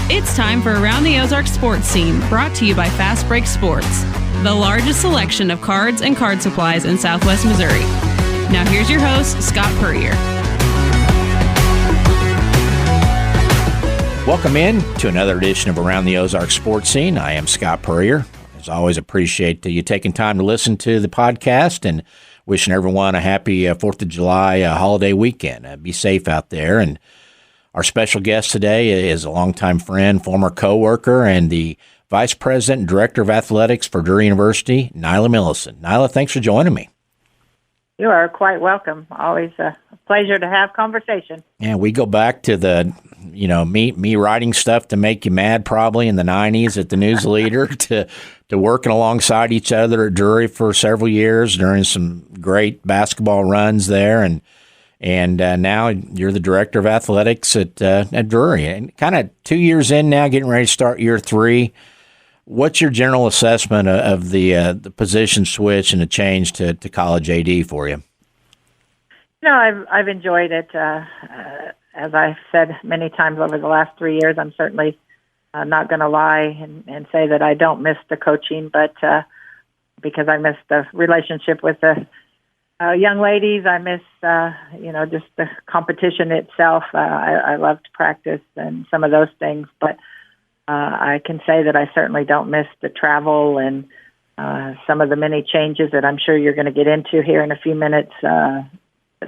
It's time for Around the Ozarks Sports Scene, brought to you by Fast Break Sports, the largest selection of cards and card supplies in Southwest Missouri. Now here's your host, Scott Puryear. Welcome in to another edition of Around the Ozarks Sports Scene. I am Scott Puryear. As always, appreciate you taking time to listen to the podcast and wishing everyone a happy 4th of July holiday weekend. Be safe out there. And our special guest today is a longtime friend, former coworker, and the Vice President and Director of Athletics for Drury University, Nyla Milleson. Nyla, thanks for joining me. You are quite welcome. Always a pleasure to have conversation. Yeah, we go back to the, me writing stuff to make you mad probably in the 90s at the News Leader to working alongside each other at Drury for several years during some great basketball runs there. And now you're the Director of Athletics at Drury. And kind of 2 years in now, getting ready to start year 3. What's your general assessment of the position switch and the change to college AD for you? I've enjoyed it. As I've said many times over the last 3 years, I'm certainly not going to lie and say that I don't miss the coaching, but because I miss the relationship with the young ladies, I miss, just the competition itself. I loved practice and some of those things, but I can say that I certainly don't miss the travel and some of the many changes that I'm sure you're going to get into here in a few minutes that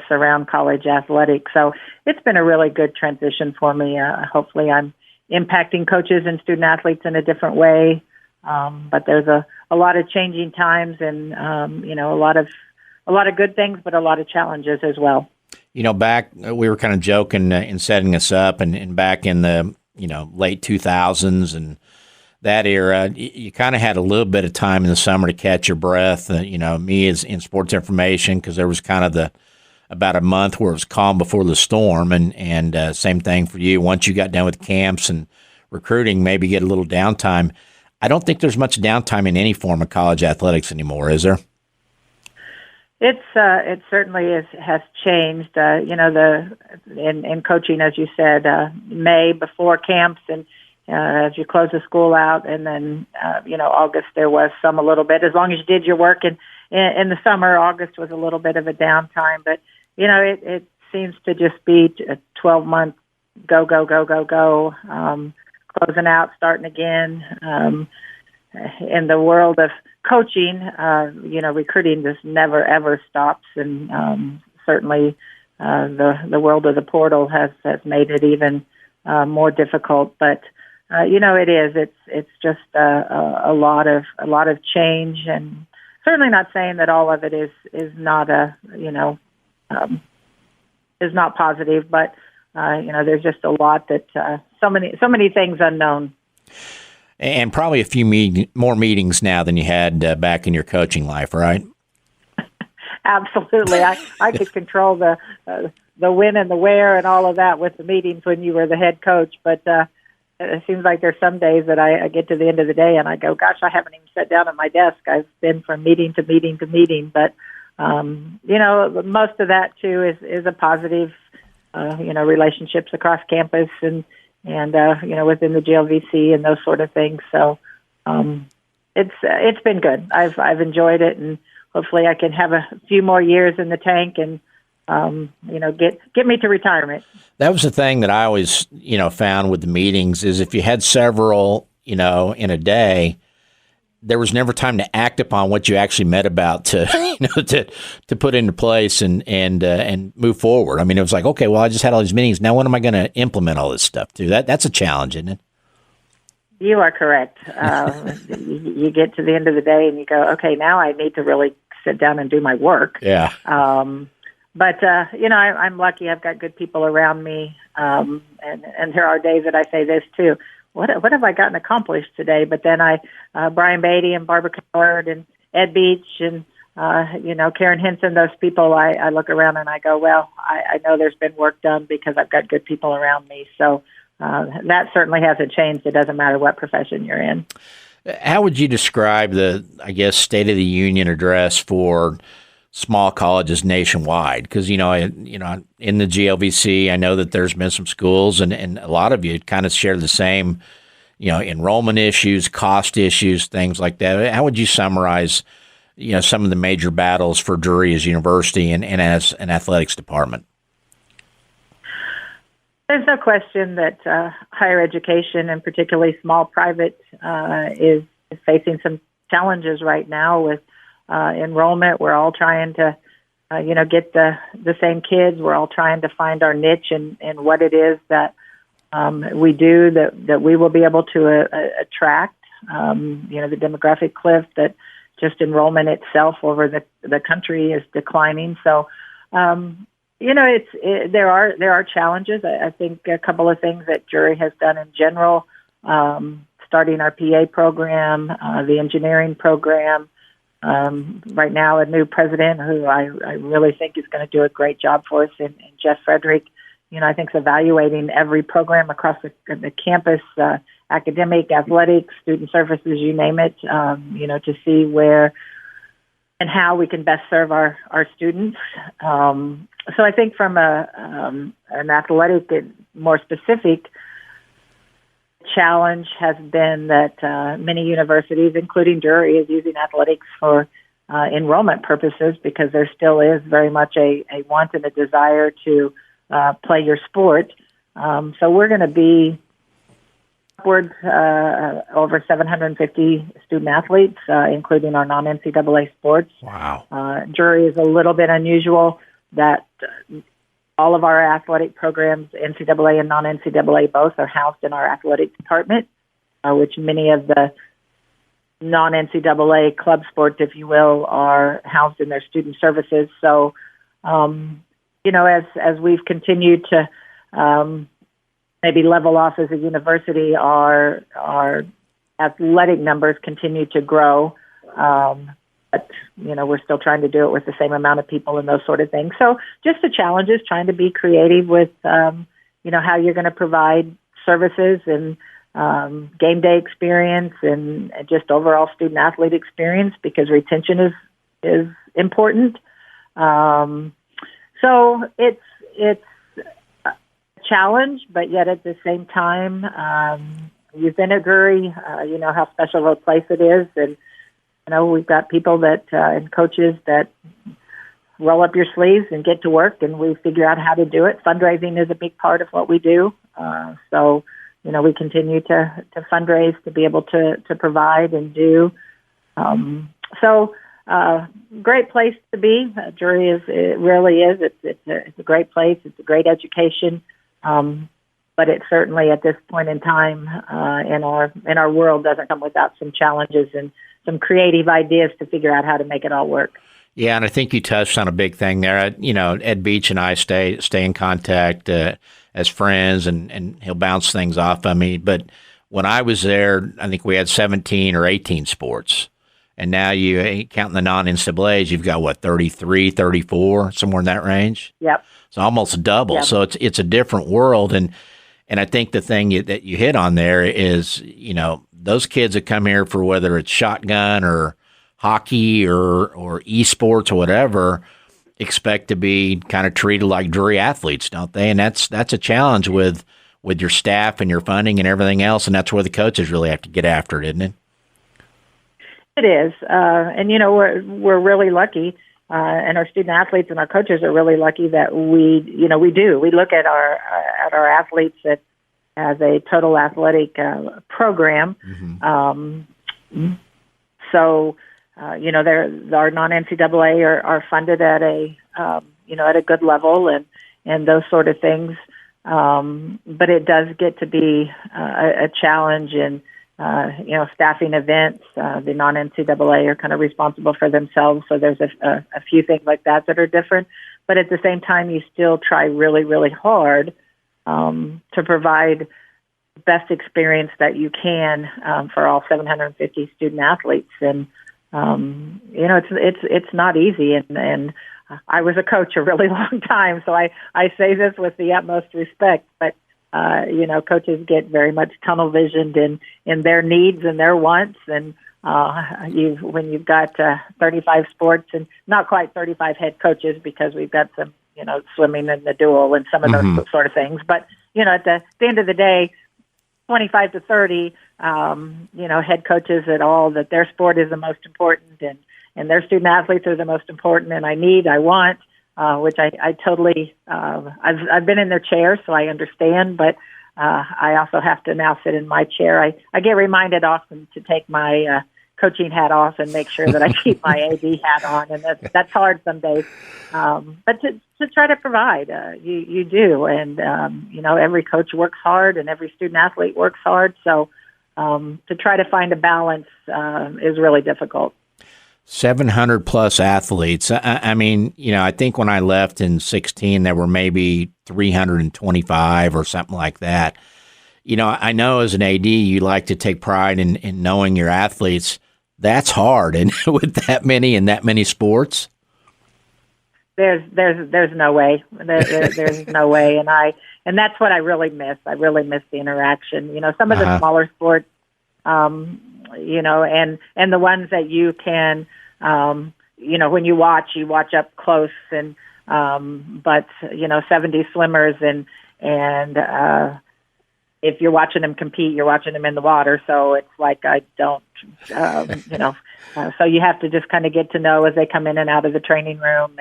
surround college athletics. So it's been a really good transition for me. Hopefully I'm impacting coaches and student athletes in a different way, but there's a lot of changing times and, a lot of good things, but a lot of challenges as well. Back, we were kind of joking in setting us up and back in the, late 2000s and that era, you kind of had a little bit of time in the summer to catch your breath. Me as in sports information, because there was kind of about a month where it was calm before the storm. And same thing for you. Once you got done with camps and recruiting, maybe get a little downtime. I don't think there's much downtime in any form of college athletics anymore, is there? It certainly has changed. In coaching, as you said, May before camps, and as you close the school out, and then August there was a little bit. As long as you did your work in the summer, August was a little bit of a downtime. But it seems to just be a 12-month go, closing out, starting again. In the world of coaching, recruiting just never, ever stops. And certainly the world of the portal has made it even more difficult. But, it is. It's just a lot of change, and certainly not saying that all of it is not is not positive. But, there's just a lot that so many things unknown. And probably a few more meetings now than you had back in your coaching life, right? Absolutely. I could control the when and the where and all of that with the meetings when you were the head coach. But it seems like there's some days that I get to the end of the day and I go, gosh, I haven't even sat down at my desk. I've been from meeting to meeting to meeting. But, most of that, too, is a positive, relationships across campus and within the GLVC and those sort of things. So it's been good. I've enjoyed it, and hopefully I can have a few more years in the tank and get me to retirement. That was the thing that I always found with the meetings is if you had several in a day, there was never time to act upon what you actually met about to to put into place and move forward. I mean, it was like, okay, well, I just had all these meetings. Now, when am I going to implement all this stuff too? That's a challenge, isn't it? You are correct. You get to the end of the day and you go, okay, now I need to really sit down and do my work. Yeah. But I'm lucky. I've got good people around me, and there are days that I say this too. What have I gotten accomplished today? But then Brian Beatty and Barbara Coward and Ed Beach and, Karen Henson, those people, I look around and I go, well, I know there's been work done because I've got good people around me. So that certainly hasn't changed. It doesn't matter what profession you're in. How would you describe the, State of the Union address for small colleges nationwide? Because in the GLVC, I know that there's been some schools, and a lot of you kind of share the same, enrollment issues, cost issues, things like that. How would you summarize, some of the major battles for Drury as a university and as an athletics department? There's no question that higher education, and particularly small private, is facing some challenges right now with enrollment. We're all trying to, get the same kids. We're all trying to find our niche and what it is that we do that we will be able to attract. The demographic cliff that just enrollment itself over the country is declining. So, there are challenges. I think a couple of things that Drury has done in general, starting our PA program, the engineering program. Right now, a new president who I really think is going to do a great job for us, in Jeff Frederick. I think is evaluating every program across the campus, academic, athletics, student services, you name it, to see where and how we can best serve our students. So I think from an athletic, more specific challenge has been that many universities, including Drury, is using athletics for enrollment purposes, because there still is very much a want and a desire to play your sport. So we're going to be upwards over 750 student athletes, including our non-NCAA sports. Wow. Drury is a little bit unusual that all of our athletic programs, NCAA and non-NCAA both, are housed in our athletic department, which many of the non-NCAA club sports, if you will, are housed in their student services. So, as we've continued to maybe level off as a university, our athletic numbers continue to grow. But, we're still trying to do it with the same amount of people and those sort of things. So just the challenges, trying to be creative with, how you're going to provide services and game day experience and just overall student athlete experience, because retention is important. So it's a challenge, but yet at the same time, you've been at Drury, you know how special of a place it is, and we've got people that and coaches that roll up your sleeves and get to work, and we figure out how to do it. Fundraising is a big part of what we do. So, we continue to fundraise to be able to provide and do. Great place to be. Drury it really is. It's a great place. It's a great education. But it certainly at this point in time in our world doesn't come without some challenges and some creative ideas to figure out how to make it all work. Yeah, and I think you touched on a big thing there. Ed Beach and I stay in contact as friends, and he'll bounce things off of me. But when I was there, I think we had 17 or 18 sports. And now you counting the non-NCAAs, you've got, 33, 34, somewhere in that range? Yep. So almost double. Yep. So it's a different world. And I think the thing that you hit on there is, those kids that come here for whether it's shotgun or hockey or esports or whatever, expect to be kind of treated like Drury athletes, don't they? And that's a challenge with your staff and your funding and everything else. And that's where the coaches really have to get after it, isn't it? It is. And, we're really lucky. And our student athletes and our coaches are really lucky that we look at our athletes as a total athletic program. Mm-hmm. Our non-NCAA are funded at a good level and those sort of things. But it does get to be a challenge in staffing events. The non-NCAA are kind of responsible for themselves, so there's a few things like that are different. But at the same time, you still try really, really hard to provide the best experience that you can for all 750 student athletes. And it's not easy. And I was a coach a really long time, so I say this with the utmost respect, but coaches get very much tunnel visioned in their needs and their wants, and When you've got 35 sports and not quite 35 head coaches, because we've got some, swimming and the dual and some of those sort of things. But, at the end of the day, 25 to 30, head coaches at all, that their sport is the most important, and their student athletes are the most important, and I want, which I totally, I've been in their chair, so I understand, but I also have to now sit in my chair. I get reminded often to take my coaching hat off and make sure that I keep my AD hat on, and that's hard some days. But to try to provide, you do, and every coach works hard, and every student athlete works hard. So to try to find a balance is really difficult. 700 plus athletes. I mean, I think when I left in 16, there were maybe 325 or something like that. I know as an AD, you like to take pride in knowing your athletes. That's hard, and with that many and that many sports, there's no way. There's no way, and that's what I really miss. I really miss the interaction. Some of the smaller sports, and the ones that you can, when you watch up close, and but 70 swimmers, and if you're watching them compete, you're watching them in the water. So it's like I don't, so you have to just kind of get to know as they come in and out of the training room.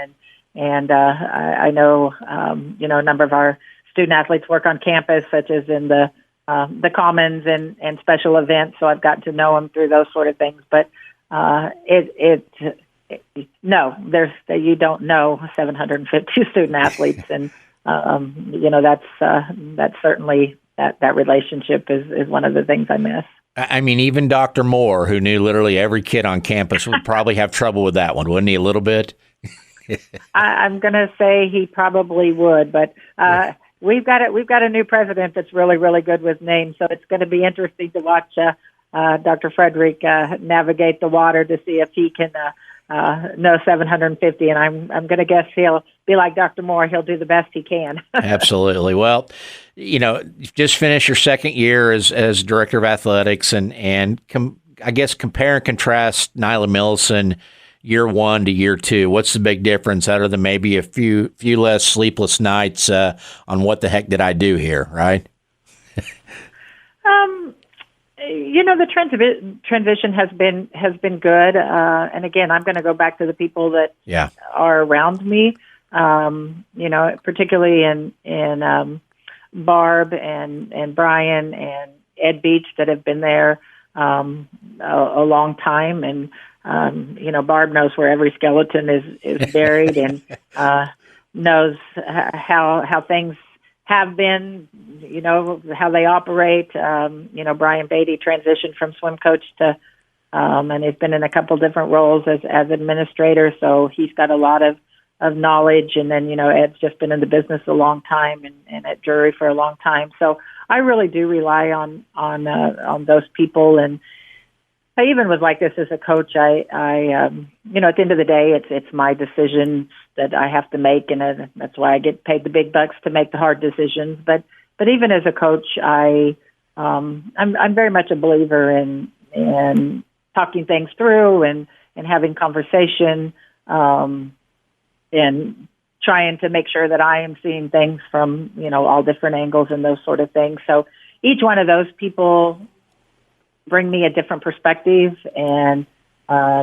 And I know, a number of our student athletes work on campus, such as in the commons and special events. So I've gotten to know them through those sort of things. But you don't know 750 student athletes, and that's certainly. That relationship is one of the things I miss. I mean, even Dr. Moore, who knew literally every kid on campus, would probably have trouble with that one, wouldn't he, a little bit? I'm going to say he probably would, but we've got a new president that's really, really good with names, so it's going to be interesting to watch Dr. Frederick navigate the water to see if he can know 750, and I'm going to guess he'll be like Dr. Moore. He'll do the best he can. Absolutely. Well, just finished your second year as director of athletics, and I guess compare and contrast Nyla Milleson year one to year two. What's the big difference, other than maybe a few less sleepless nights on what the heck did I do here, right? The transition has been good, and again, I'm going to go back to the people that are around me. Particularly in Barb and Brian and Ed Beach, that have been there a long time, and Barb knows where every skeleton is buried, and knows how things have been, how they operate. Brian Beatty transitioned from swim coach to, and he's been in a couple different roles as administrator, so he's got a lot of knowledge. And then, Ed's just been in the business a long time and at Drury for a long time. So I really do rely on those people. And I even was like this as a coach. At the end of the day, it's my decisions that I have to make, and that's why I get paid the big bucks to make the hard decisions. But even as a coach, I'm very much a believer in talking things through and having conversation, and trying to make sure that I am seeing things from all different angles and those sort of things. So each one of those people bring me a different perspective, and I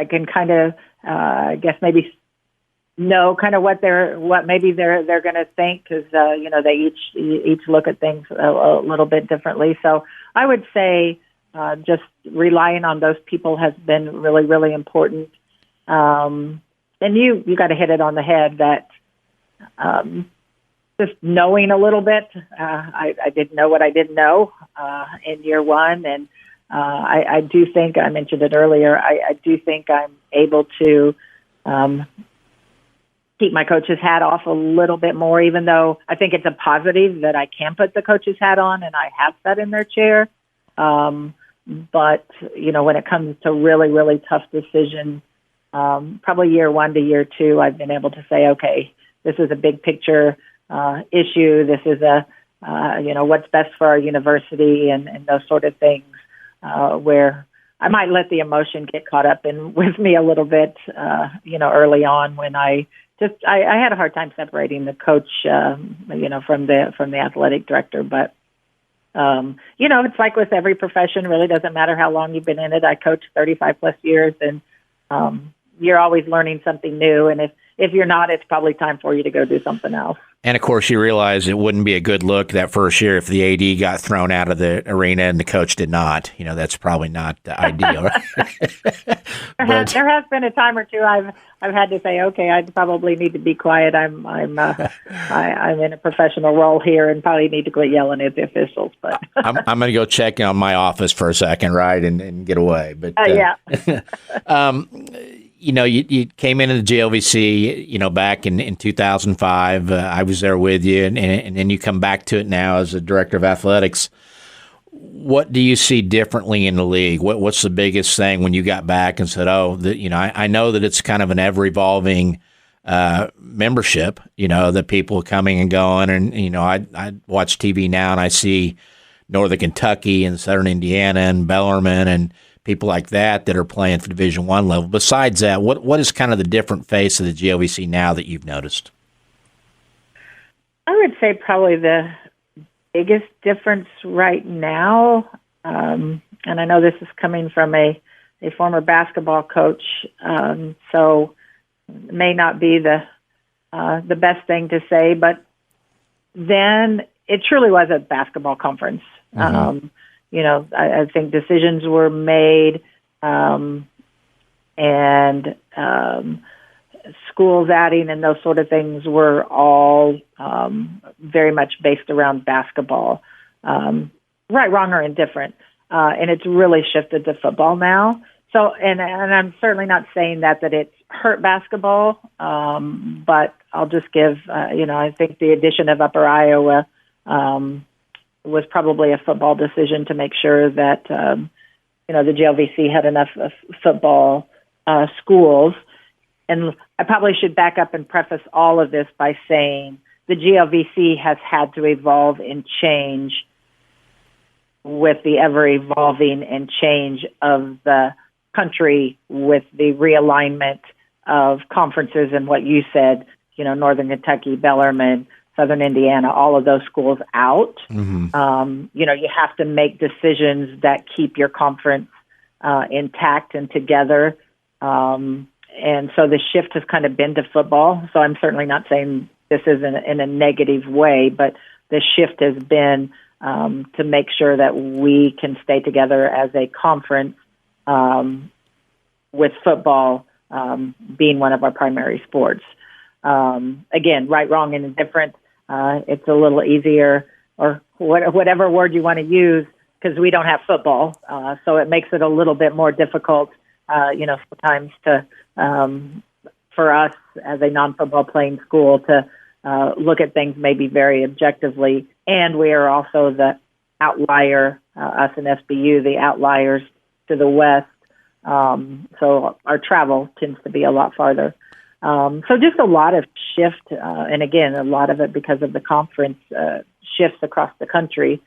can kind of, I guess maybe know kind of what maybe they're going to think, because they each look at things a little bit differently. So I would say just relying on those people has been really, really important. And you got to hit it on the head that just knowing a little bit. I didn't know what I didn't know in year one, and I do think, I mentioned it earlier, I do think I'm able to keep my coach's hat off a little bit more, even though I think it's a positive that I can put the coach's hat on and I have sat in their chair. But, when it comes to really, really tough decisions, probably year one to year two, I've been able to say, okay, this is a big picture issue. This is what's best for our university and those sort of things. where I might let the emotion get caught up with me a little bit, early on when I had a hard time separating the coach, from the athletic director. But, it's like with every profession, really doesn't matter how long you've been in it. I coached 35 plus years, and you're always learning something new. And if you're not, it's probably time for you to go do something else. And of course, you realize it wouldn't be a good look that first year if the AD got thrown out of the arena and the coach did not. That's probably not ideal. There has been a time or two I've had to say, okay, I probably need to be quiet. I'm in a professional role here and probably need to quit yelling at the officials. But I'm going to go check on my office for a second, right, and get away. But yeah. You came into the GLVC, back in 2005. I was there with you, and then you come back to it now as a director of athletics. What do you see differently in the league? What's the biggest thing when you got back and said, I know that it's kind of an ever-evolving membership, the people coming and going. And, I watch TV now and I see Northern Kentucky and Southern Indiana and Bellarmine and people like that are playing for Division I level. Besides that, what is kind of the different face of the GLVC now that you've noticed? I would say probably the biggest difference right now, and I know this is coming from a former basketball coach, so it may not be the best thing to say, but then it truly was a basketball conference. Mm-hmm. I think decisions were made, and schools adding and those sort of things were all very much based around basketball, right, wrong, or indifferent. And it's really shifted to football now. So, and I'm certainly not saying that it's hurt basketball, but I'll just give, I think the addition of Upper Iowa was probably a football decision to make sure that, the GLVC had enough football schools. And I probably should back up and preface all of this by saying the GLVC has had to evolve and change with the ever-evolving and change of the country with the realignment of conferences and what you said, Northern Kentucky, Bellarmine, Southern Indiana, all of those schools out. Mm-hmm. You have to make decisions that keep your conference intact and together. And so the shift has kind of been to football. So I'm certainly not saying this is in a negative way, but the shift has been to make sure that we can stay together as a conference, with football being one of our primary sports. Again, right, wrong, and indifferent. It's a little easier, or whatever word you want to use, because we don't have football. So it makes it a little bit more difficult, sometimes for us as a non-football playing school to look at things maybe very objectively. And we are also the outlier, us and SBU, the outliers to the west. So our travel tends to be a lot farther. So just a lot of shift, and again, a lot of it because of the conference shifts across the country.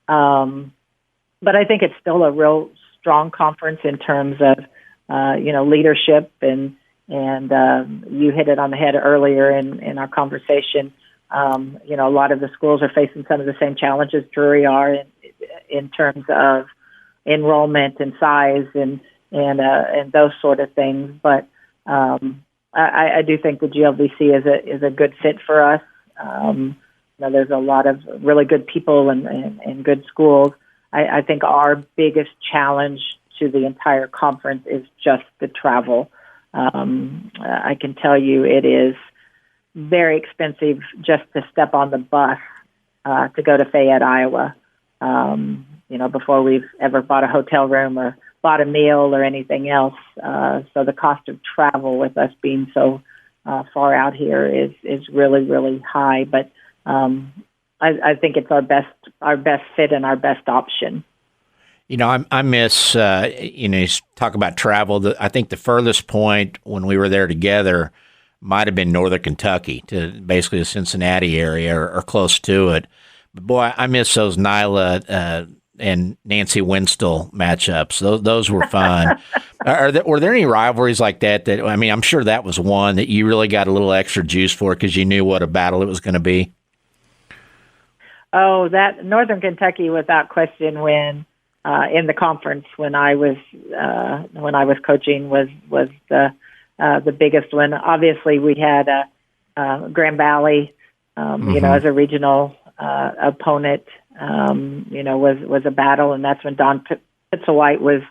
But I think it's still a real strong conference in terms of, leadership, and you hit it on the head earlier in our conversation. A lot of the schools are facing some of the same challenges Drury are in terms of enrollment and size and those sort of things. But I do think the GLVC is a good fit for us. There's a lot of really good people and good schools. I think our biggest challenge to the entire conference is just the travel. I can tell you it is very expensive just to step on the bus to go to Fayette, Iowa, before we've ever bought a hotel room or bought a meal or anything else. So the cost of travel with us being so far out here is really, really high. But I think it's our best fit and our best option. I miss, you talk about travel. I think the furthest point when we were there together might have been Northern Kentucky, to basically the Cincinnati area or close to it. But boy, I miss those Nyla and Nancy Winstall matchups. Those were fun. Were there any rivalries like that? I mean, I'm sure that was one that you really got a little extra juice for because you knew what a battle it was going to be. Oh, that Northern Kentucky, without question, in the conference when I was coaching was the biggest one. Obviously, we had Grand Valley, as a regional opponent. Was a battle, and that's when Don Pitzelwhite was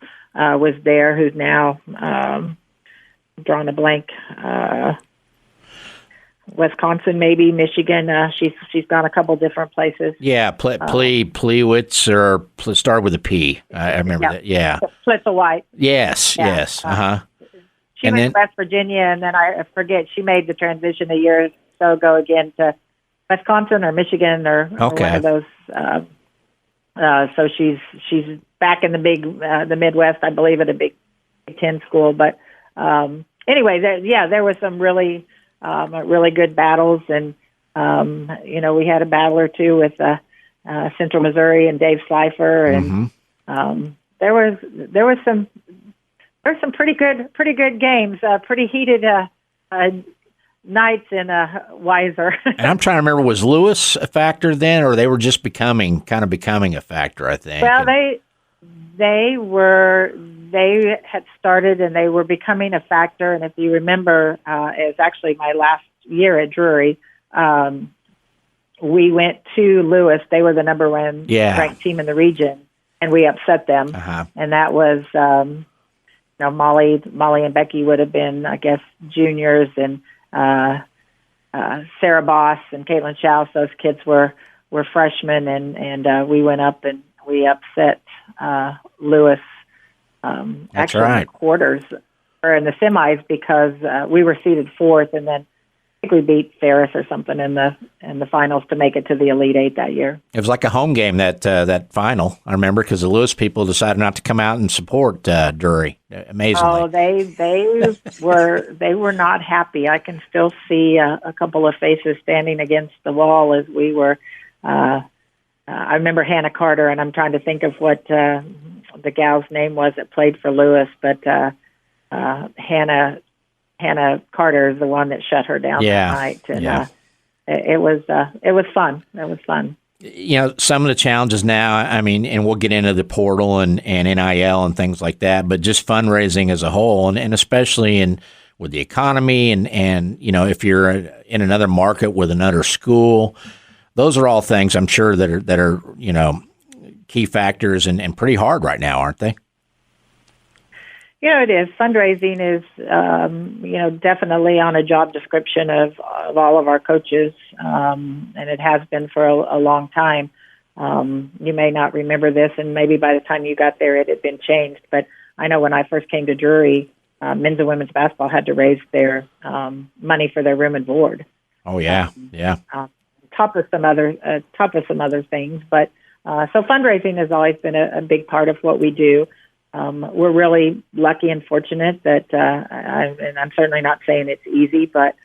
there, who's now drawing a blank. Wisconsin, maybe Michigan. She's gone a couple different places. Yeah, Plewitz, or start with a P. I remember that. Yeah, Pitzelwhite. Yes, yeah. Yes. She went to West Virginia, and then I forget she made the transition a year or so ago again to Wisconsin or Michigan or one of those. So she's back in the Midwest, I believe, at a Big Ten school. But anyway, there was some really good battles, and we had a battle or two with Central Missouri and Dave Slifer, and there was some pretty good games, pretty heated nights in Weiser. And I'm trying to remember, was Lewis a factor then, or they were just becoming a factor? I think. Well, they had started and they were becoming a factor. And if you remember, it was actually my last year at Drury. We went to Lewis. They were the number one ranked team in the region, and we upset them. And that was, Molly and Becky would have been, I guess, juniors, and Sarah Boss and Caitlin Schaus, those kids were freshmen, and we went up and we upset Lewis. Actually, in the quarters or in the semis, because we were seeded fourth, and then I think we beat Ferris or something in the finals to make it to the Elite Eight that year. It was like a home game, that final. I remember, because the Lewis people decided not to come out and support Drury. Amazingly. Oh, they were not happy. I can still see a couple of faces standing against the wall as we were. I remember Hannah Carter, and I'm trying to think of what the gal's name was that played for Lewis, but Hannah Carter is the one that shut her down that night, and it was fun. It was fun. Some of the challenges now, I mean, and we'll get into the portal and NIL and things like that, but just fundraising as a whole, and especially with the economy and if you're in another market with another school, those are all things I'm sure that are key factors and pretty hard right now, aren't they? It is. Fundraising is, definitely on a job description of all of our coaches, and it has been for a long time. You may not remember this, and maybe by the time you got there, it had been changed. But I know when I first came to Drury, men's and women's basketball had to raise their money for their room and board. Oh yeah, Top of some other things, but so fundraising has always been a big part of what we do. We're really lucky and fortunate that, and I'm certainly not saying it's easy, but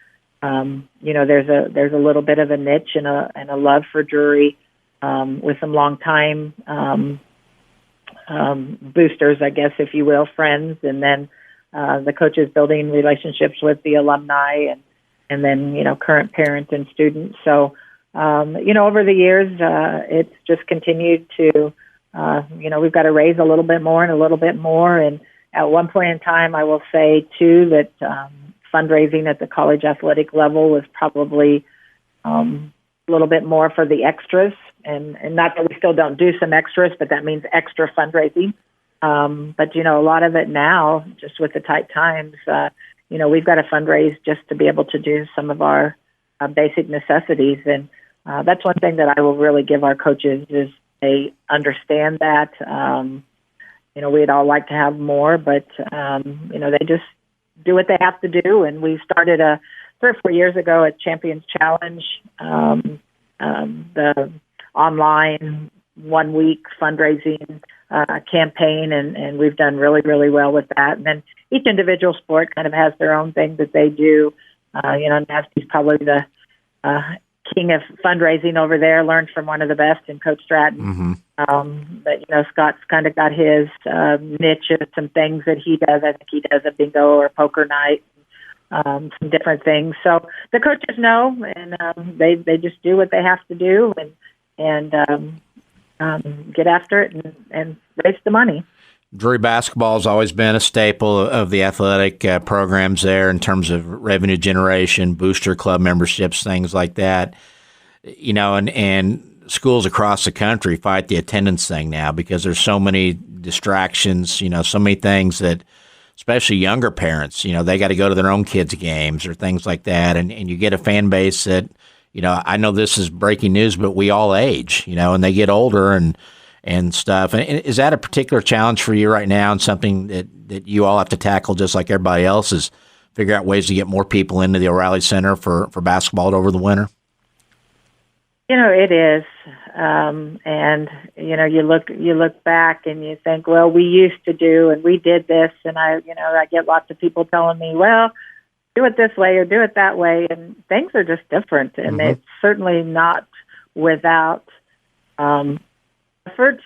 there's a little bit of a niche and a love for Drury, with some long time boosters, I guess, if you will, friends, and then the coaches building relationships with the alumni, and then current parents and students. So over the years, it's just continued to. We've got to raise a little bit more and a little bit more. And at one point in time, I will say, too, that fundraising at the college athletic level was probably a little bit more for the extras. And not that we still don't do some extras, but that means extra fundraising. But, a lot of it now, just with the tight times, we've got to fundraise just to be able to do some of our basic necessities. And that's one thing that I will really give our coaches is, they understand that. We'd all like to have more, but, they just do what they have to do. And we started 3 or 4 years ago at Champions Challenge, the online 1 week fundraising campaign, and we've done really, really well with that. And then each individual sport kind of has their own thing that they do. NASB's probably the king of fundraising over there, learned from one of the best in Coach Stratton. But, Scott's kind of got his niche of some things that he does. I think he does a bingo or poker night, some different things. So the coaches know, and they just do what they have to do and get after it and raise the money. Drury basketball has always been a staple of the athletic programs there in terms of revenue generation, booster club memberships, things like that. And schools across the country fight the attendance thing now because there's so many distractions, so many things that, especially younger parents, they got to go to their own kids' games or things like that. And you get a fan base that, I know this is breaking news, but we all age, and they get older and stuff. And is that a particular challenge for you right now and something that you all have to tackle just like everybody else is figure out ways to get more people into the O'Reilly Center for basketball over the winter? It is. And, you look back and you think, well, we used to do, and we did this. And I get lots of people telling me, well, do it this way or do it that way. And things are just different. And it's certainly not without, effort,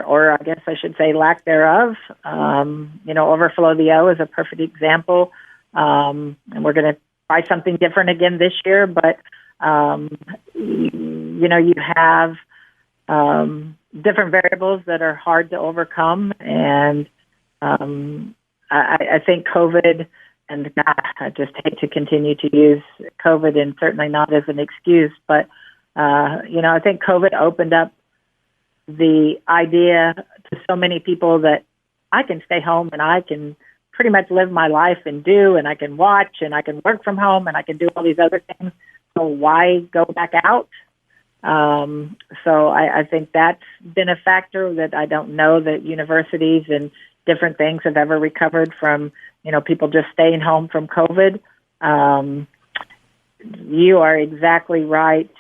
or I guess I should say lack thereof. Overflow the O is a perfect example. And we're going to try something different again this year, but, you have different variables that are hard to overcome. And I think COVID, and I just hate to continue to use COVID and certainly not as an excuse, but, I think COVID opened up the idea to so many people that I can stay home and I can pretty much live my life and I can watch and I can work from home and I can do all these other things. So why go back out? So I think that's been a factor that I don't know that universities and different things have ever recovered from, people just staying home from COVID. You are exactly right.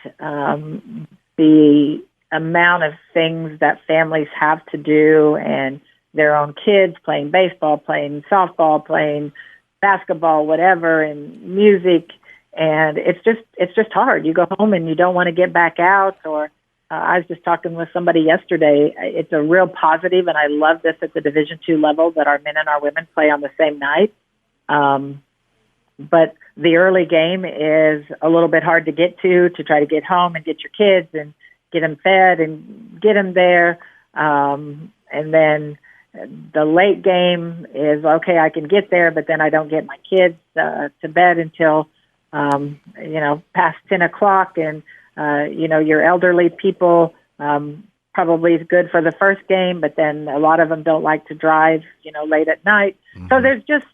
The amount of things that families have to do and their own kids playing baseball, playing softball, playing basketball, whatever, and music. And it's just hard. You go home and you don't want to get back out. Or I was just talking with somebody yesterday. It's a real positive, and I love this at the Division II level that our men and our women play on the same night. But the early game is a little bit hard to get to try to get home and get your kids and get them fed and get them there. And then the late game is, okay, I can get there, but then I don't get my kids to bed until, past 10 o'clock. And, your elderly people probably is good for the first game, but then a lot of them don't like to drive, late at night. Mm-hmm. So there's just,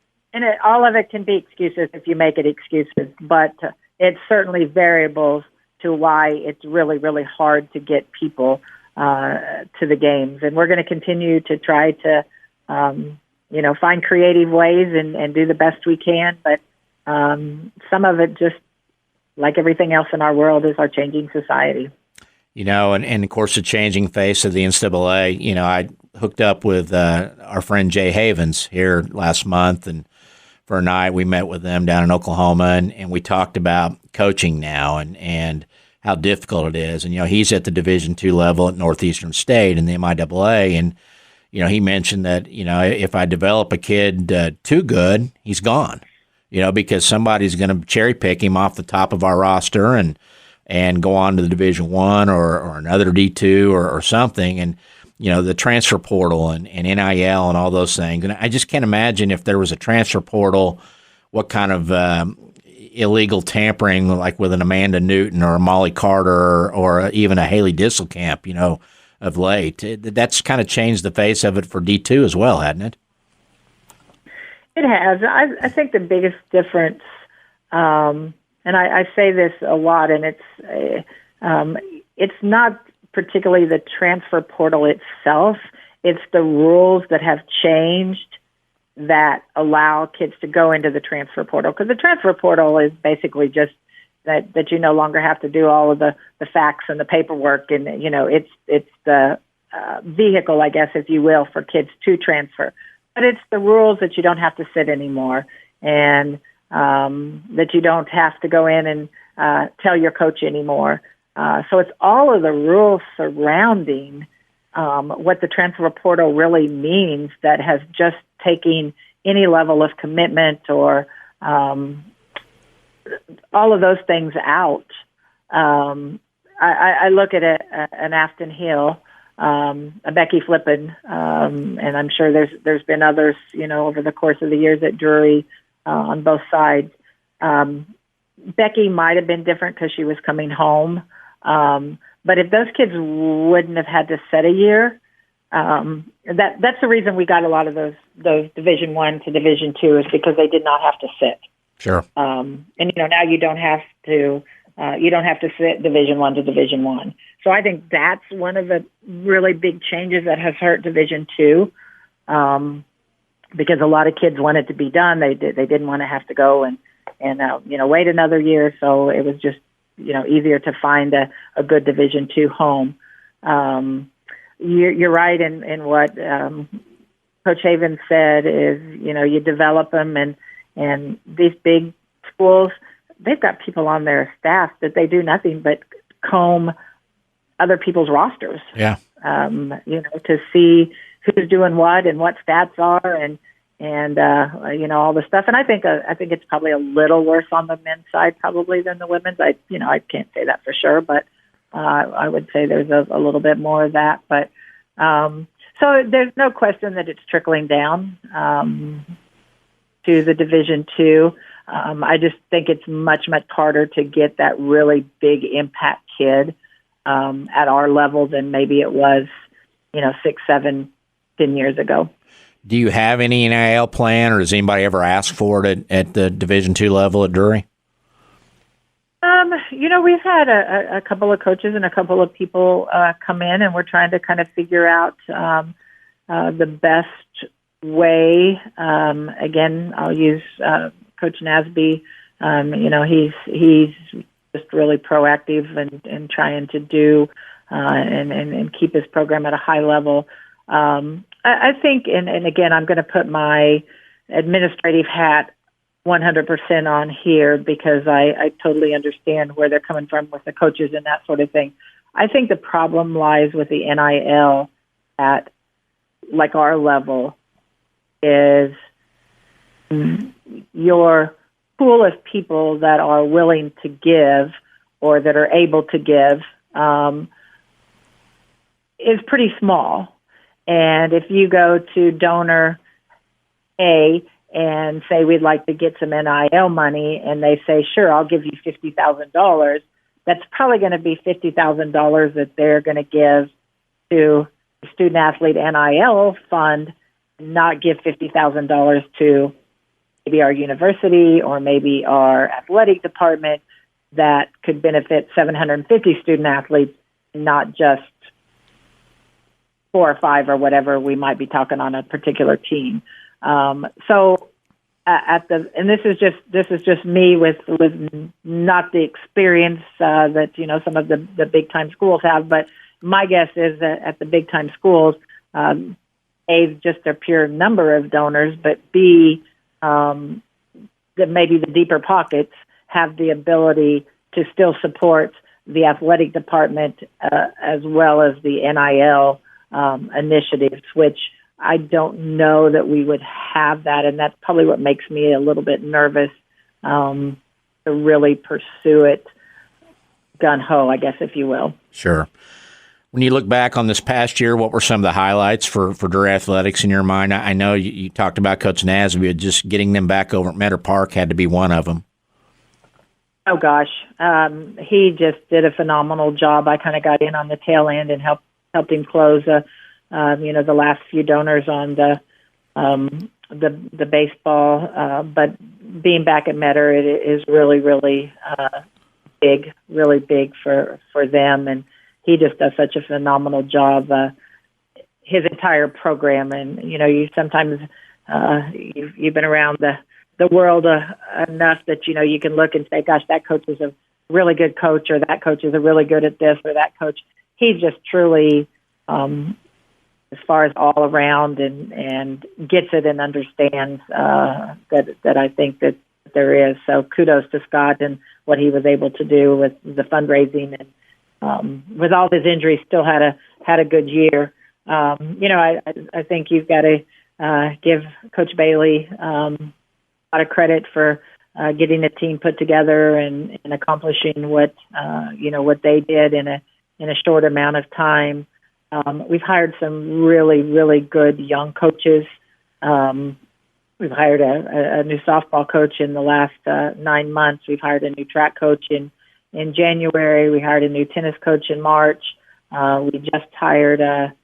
all of it can be excuses if you make it excuses, but it's certainly variables to why it's really, really hard to get people to the games. And we're going to continue to try to, find creative ways and do the best we can. But some of it, just like everything else in our world, is our changing society. And of course, the changing face of the NCAA. I hooked up with our friend Jay Havens here last month, and for a night we met with them down in Oklahoma, and we talked about coaching now and how difficult it is. And, he's at the Division II level at Northeastern State in the MIAA, and, he mentioned that, if I develop a kid too good, he's gone, because somebody's going to cherry pick him off the top of our roster and go on to the Division I or another D2 or something. And, the transfer portal and NIL and all those things. And I just can't imagine if there was a transfer portal, what kind of illegal tampering, like with an Amanda Newton or a Molly Carter or even a Haley Disselkamp, of late. That's kind of changed the face of it for D2 as well, hasn't it? It has. I think the biggest difference, and I say this a lot, and it's not particularly the transfer portal itself. It's the rules that have changed that allow kids to go into the transfer portal. Because the transfer portal is basically just that you no longer have to do all of the facts and the paperwork, and it's the vehicle, I guess, if you will, for kids to transfer. But it's the rules that you don't have to sit anymore, and that you don't have to go in and tell your coach anymore. So it's all of the rules surrounding what the transfer portal really means that has just taken any level of commitment or all of those things out. I look at an Afton Hill, a Becky Flippin, and I'm sure there's been others, over the course of the years at Drury on both sides. Becky might have been different because she was coming home. But if those kids wouldn't have had to sit a year, that's the reason we got a lot of those Division I to Division II is because they did not have to sit. Sure. And now you don't have to sit Division I to Division I. So I think that's one of the really big changes that has hurt Division II, because a lot of kids wanted to be done. They didn't want to have to go and wait another year. So it was just easier to find a good Division II home. You're right in what Coach Haven said is you develop them and these big schools, they've got people on their staff that they do nothing but comb other people's rosters. Yeah. To see who's doing what and what stats are and all the stuff. And I think it's probably a little worse on the men's side probably than the women's. I can't say that for sure, but I would say there's a little bit more of that. But so there's no question that it's trickling down to the Division II. I just think it's much, much harder to get that really big impact kid at our level than maybe it was, 6, 7, 10 years ago. Do you have any NIL plan, or does anybody ever ask for it at the Division II level at Drury? We've had a couple of coaches and a couple of people come in, and we're trying to kind of figure out the best way. Again, I'll use Coach Nasby. He's just really proactive and trying to do and keep his program at a high level. I think, and again, I'm going to put my administrative hat 100% on here because I totally understand where they're coming from with the coaches and that sort of thing. I think the problem lies with the NIL at like our level is your pool of people that are willing to give or that are able to give is pretty small. And if you go to donor A and say, we'd like to get some NIL money, and they say, sure, I'll give you $50,000, that's probably going to be $50,000 that they're going to give to the Student Athlete NIL Fund, not give $50,000 to maybe our university or maybe our athletic department that could benefit 750 student athletes, not just 4 or 5 or whatever we might be talking on a particular team. So and this is just me with not the experience that some of the big time schools have, but my guess is that at the big time schools, A, just their pure number of donors, but B, that maybe the deeper pockets have the ability to still support the athletic department as well as the NIL initiatives, which I don't know that we would have that, and that's probably what makes me a little bit nervous to really pursue it gun-ho, I guess, if you will. Sure. When you look back on this past year, what were some of the highlights for Drury Athletics in your mind? I know you talked about Coach Nasby, just getting them back over at Meadow Park had to be one of them. Oh, gosh. He just did a phenomenal job. I kind of got in on the tail end and helped him close the last few donors on the baseball. But being back at Metter, it is really, really big, really big for them. And he just does such a phenomenal job. His entire program, and you sometimes you've been around the world enough that you can look and say, "Gosh, that coach is a really good coach," or "That coach is a really good at this," or "That coach." He's just truly, as far as all around, and gets it and understands that I think that that there is. So kudos to Scott and what he was able to do with the fundraising, and with all his injuries, still had a good year. I think you've got to give Coach Bailey a lot of credit for getting a team put together and accomplishing what they did in a short amount of time. We've hired some really, really good young coaches. We've hired a new softball coach in the last 9 months. We've hired a new track coach in January. We hired a new tennis coach in March. We just hired a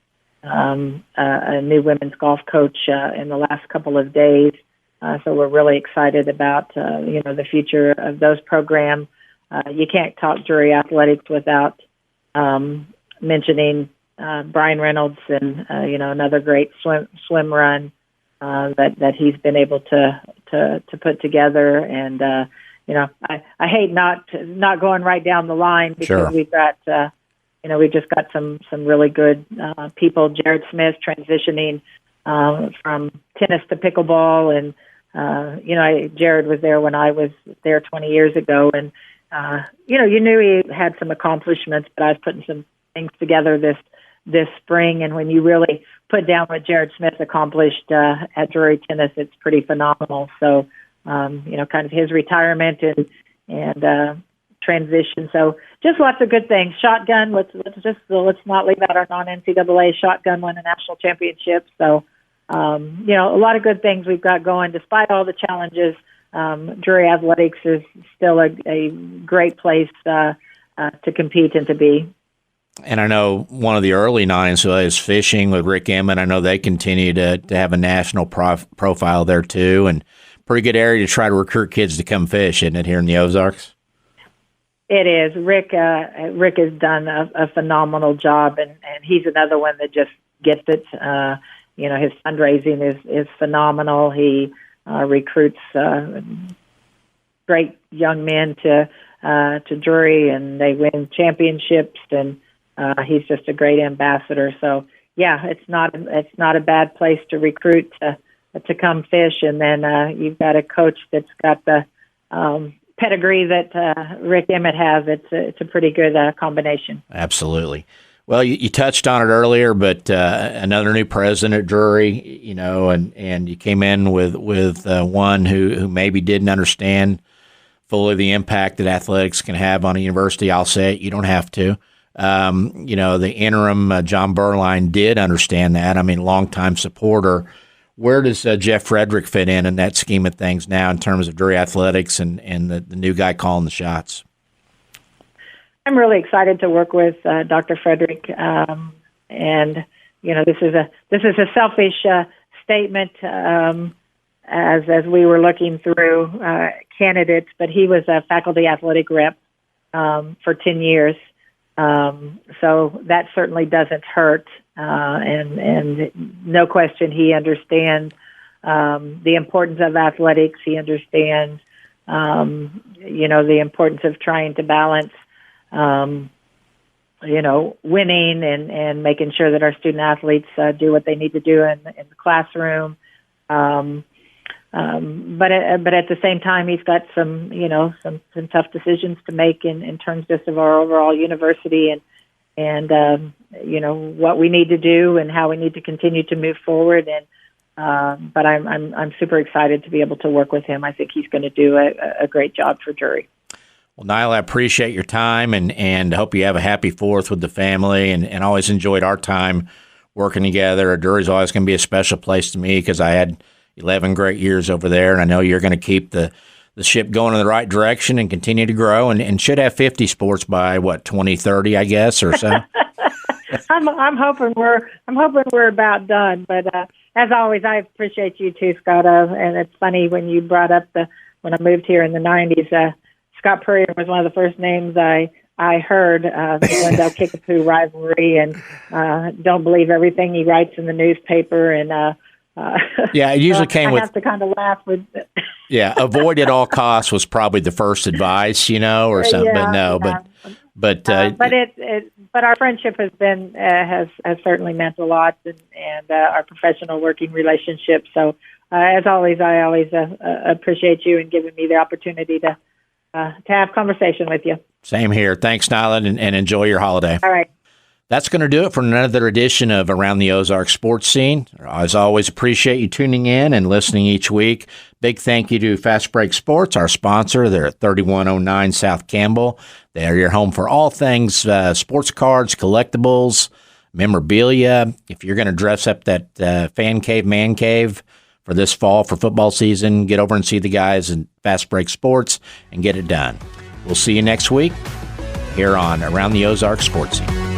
new women's golf coach in the last couple of days. So we're really excited about the future of those programs. You can't talk Drury athletics without mentioning Brian Reynolds and another great swim run that he's been able to put together. And I hate not going right down the line because Sure. we've got we've just got some really good people. Jared Smith transitioning from tennis to pickleball, and Jared was there when I was there 20 years ago, and you knew he had some accomplishments, but I was putting some things together this spring, and when you really put down what Jared Smith accomplished at Drury Tennis, it's pretty phenomenal. So, kind of his retirement and transition. So just lots of good things. Shotgun, let's not leave out our non-NCAA. Shotgun won a national championship. So, a lot of good things we've got going. Despite all the challenges, Drury Athletics is still a great place to compete and to be. And I know one of the early nines is fishing with Rick Emmett. I know they continue to have a national profile there too, and pretty good area to try to recruit kids to come fish, isn't it, here in the Ozarks? It is. Rick has done a phenomenal job, and he's another one that just gets it. His fundraising is phenomenal. He recruits great young men to Drury, and they win championships, and he's just a great ambassador. So yeah, it's not a bad place to recruit to come fish, and then you've got a coach that's got the pedigree that Rick Emmett has. It's a pretty good combination. Absolutely. Well, you touched on it earlier, but another new president at Drury, and you came in with one who maybe didn't understand fully the impact that athletics can have on a university. I'll say it, you don't have to. The interim John Berline did understand that. I mean, longtime supporter. Where does Jeff Frederick fit in that scheme of things now in terms of Drury athletics and the new guy calling the shots? I'm really excited to work with Dr. Frederick, and this is a selfish statement as we were looking through candidates, but he was a faculty athletic rep for 10 years, so that certainly doesn't hurt, and no question he understands the importance of athletics. He understands the importance of trying to balance winning and making sure that our student athletes do what they need to do in the classroom. But at the same time, he's got some tough decisions to make in terms just of our overall university and what we need to do and how we need to continue to move forward. But I'm super excited to be able to work with him. I think he's going to do a great job for Drury. Well, Nyla, I appreciate your time and hope you have a happy 4th with the family, and always enjoyed our time working together. Drury's always going to be a special place to me because I had 11 great years over there, and I know you're going to keep the ship going in the right direction and continue to grow and should have 50 sports by 2030, I guess, or so. I'm hoping we're about done, but as always, I appreciate you too, Scott. And it's funny when you brought up when I moved here in the 90s, Scott Puryear was one of the first names I heard, the Glendale Kickapoo rivalry, and don't believe everything he writes in the newspaper. And yeah, it usually came I with. I have to kind of laugh with. Yeah, avoid at all costs was probably the first advice, or something. Yeah, but no, yeah. but our friendship has been has certainly meant a lot, and our professional working relationship. So as always, I always appreciate you and giving me the opportunity to have conversation with you. Same here. Thanks, Nyla, and enjoy your holiday. All right. That's going to do it for another edition of Around the Ozarks Sports Scene. As always, appreciate you tuning in and listening each week. Big thank you to Fast Break Sports, our sponsor. They're at 3109 South Campbell. They are your home for all things sports cards, collectibles, memorabilia. If you're going to dress up that fan cave, man cave for this fall for football season, get over and see the guys in Fast Break Sports and get it done. We'll see you next week here on Around the Ozarks Sports Scene.